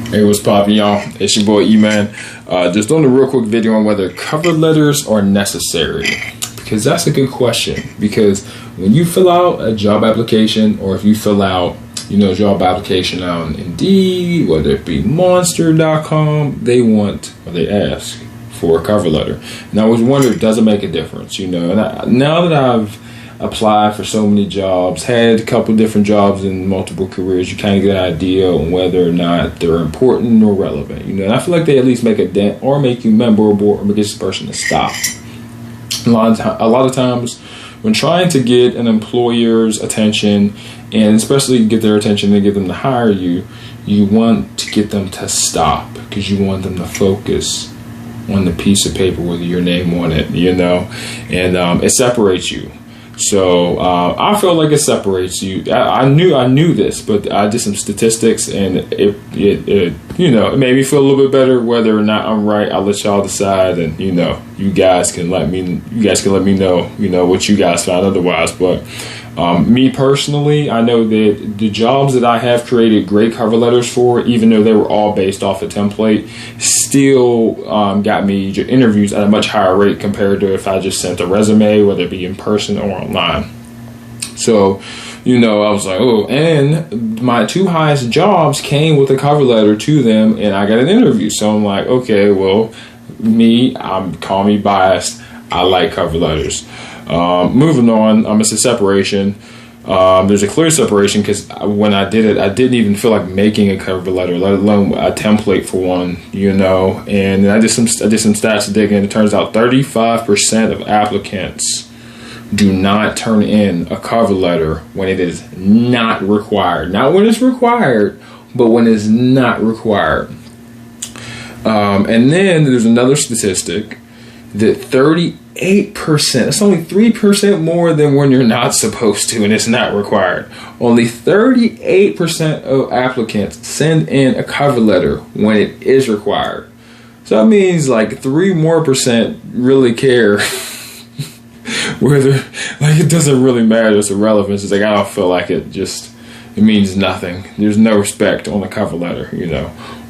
Hey, what's poppin', y'all? It's your boy E-Man. Just doing a real quick video on whether cover letters are necessary. Because that's a good question. Because when you fill out a job application, or if you fill out, job application on Indeed, whether it be Monster.com, they ask for a cover letter. And I always wondered, does it make a difference? And now that I've applied for so many jobs, had a couple different jobs in multiple careers, you kind of get an idea on whether or not they're important or relevant. And I feel like they at least make a dent or make you memorable or make this person to stop. A lot of times when trying to get an employer's attention, and especially get their attention and get them to hire you, you want to get them to stop because you want them to focus on the piece of paper with your name on it, and it separates you. So I feel like it separates you. I knew this, but I did some statistics, and it made me feel a little bit better. Whether or not I'm right, I'll let y'all decide, and you guys can let me know what you guys found otherwise. But me personally, I know that the jobs that I have created great cover letters for, even though they were all based off a template, still got me interviews at a much higher rate compared to if I just sent a resume, whether it be in person or online. So, I was like, oh, and my two highest jobs came with a cover letter to them, and I got an interview. So I'm like, okay, well, call me biased. I like cover letters. Moving on, it's a separation. There's a clear separation because when I did it, I didn't even feel like making a cover letter, let alone a template for one, And I did some stats digging, and it turns out 35% of applicants do not turn in a cover letter when it is not required. Not when it's required, but when it's not required. And then there's another statistic that 38%, that's only 3% more than when you're not supposed to and it's not required. Only 38% of applicants send in a cover letter when it is required. So that means like 3% more really care whether, like, it doesn't really matter. It's irrelevant. It's like, I don't feel like it means nothing. There's no respect on the cover letter,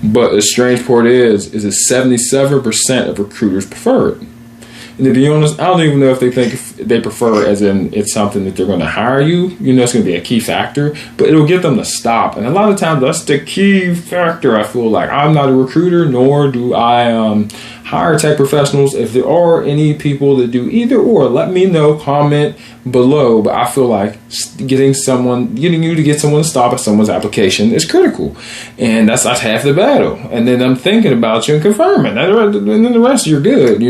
But the strange part is that 77% of recruiters prefer it. And to be honest, I don't even know if they prefer as in it's something that they're going to hire you. It's going to be a key factor, but it'll get them to stop. And a lot of times that's the key factor. I feel like I'm not a recruiter, nor do I hire tech professionals. If there are any people that do either or, let me know, comment below. But I feel like getting you to get someone to stop at someone's application is critical. And that's half the battle. And then I'm thinking about you and confirming. And then the rest you're good,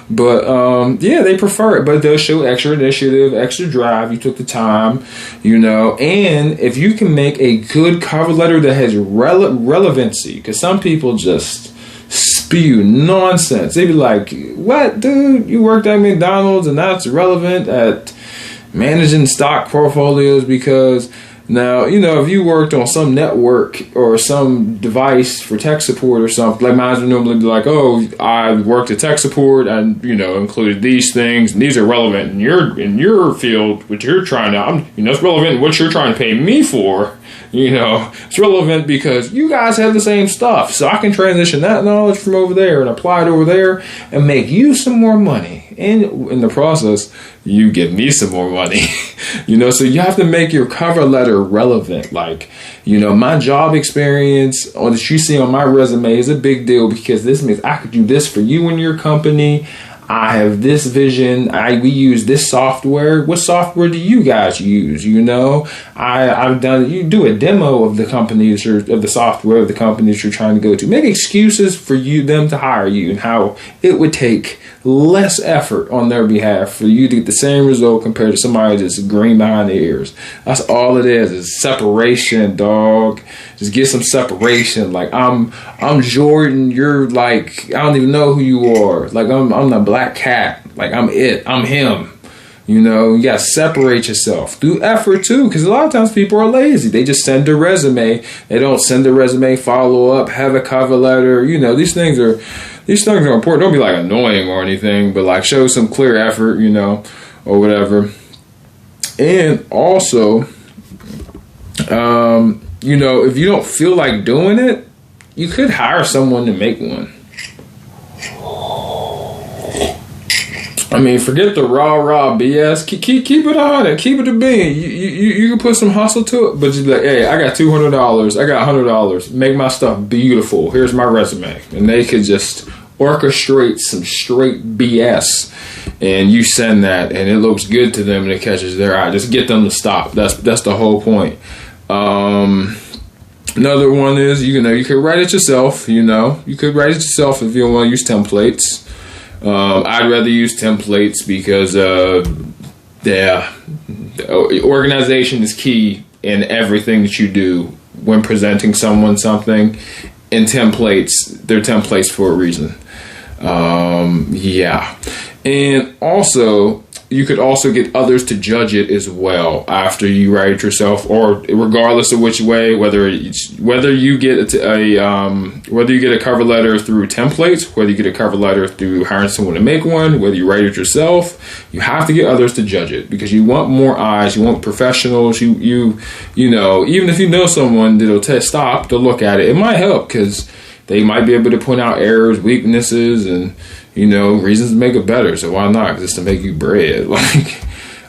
But they prefer it. But they'll show extra initiative, extra drive. You took the time, And if you can make a good cover letter that has relevancy, because some people just spew nonsense. They be like, what, dude? You worked at McDonald's and that's relevant at managing stock portfolios? Because now, if you worked on some network or some device for tech support or something, like mine would normally be like, oh, I worked at tech support and, included these things, and these are relevant in your field, which you're trying to, it's relevant in what you're trying to pay me for. It's relevant because you guys have the same stuff. So I can transition that knowledge from over there and apply it over there and make you some more money. And in the process, you give me some more money. So you have to make your cover letter relevant. Like, my job experience that you see on my resume is a big deal because this means I could do this for you and your company. I have this vision. We use this software. What software do you guys use? I've done. You do a demo of the companies or of the software of the companies you're trying to go to. Make excuses for them to hire you, and how it would take less effort on their behalf for you to get the same result compared to somebody that's green behind the ears. That's all it is separation, dog. Just get some separation. Like I'm Jordan. You're like, I don't even know who you are. Like I'm the black cat. Like I'm him. You gotta separate yourself through effort too, because a lot of times people are lazy. They just send a resume. They don't send a resume, follow up, have a cover letter. These things are important. Don't be like annoying or anything, but like show some clear effort, or whatever. And also, if you don't feel like doing it, you could hire someone to make one. I mean, forget the raw BS. Keep it on it. Keep it a bean. You can put some hustle to it, but you be like, hey, I got $200. I got $100. Make my stuff beautiful. Here's my resume. And they could just orchestrate some straight BS, and you send that, and it looks good to them, and it catches their eye. Just get them to stop. That's the whole point. Another one is, you could write it yourself. You could write it yourself if you don't want to use templates. I'd rather use templates because organization is key in everything that you do when presenting someone something. And they're templates for a reason. And also, you could also get others to judge it as well after you write it yourself, or regardless of which way, whether you get a cover letter through templates, whether you get a cover letter through hiring someone to make one, whether you write it yourself, you have to get others to judge it, because you want more eyes, you want professionals. You know, even if you know someone that'll stop to look at it, it might help, because they might be able to point out errors, weaknesses, and reasons to make it better. So why not? Just to make you bread. Like,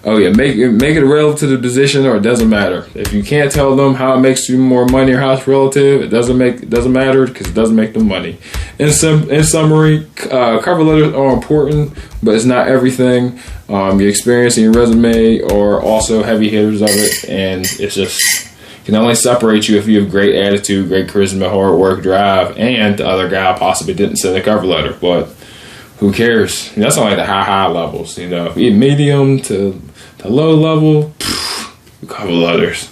oh yeah, make it relative to the position, or it doesn't matter. If you can't tell them how it makes you more money or how it's relative, it doesn't matter, because it doesn't make them money. In summary, cover letters are important, but it's not everything. Your experience and your resume are also heavy hitters of it, and it's just can only separate you if you have great attitude, great charisma, hard work, drive, and the other guy possibly didn't send a cover letter, but who cares? That's only the high levels, medium to low level, cover letters.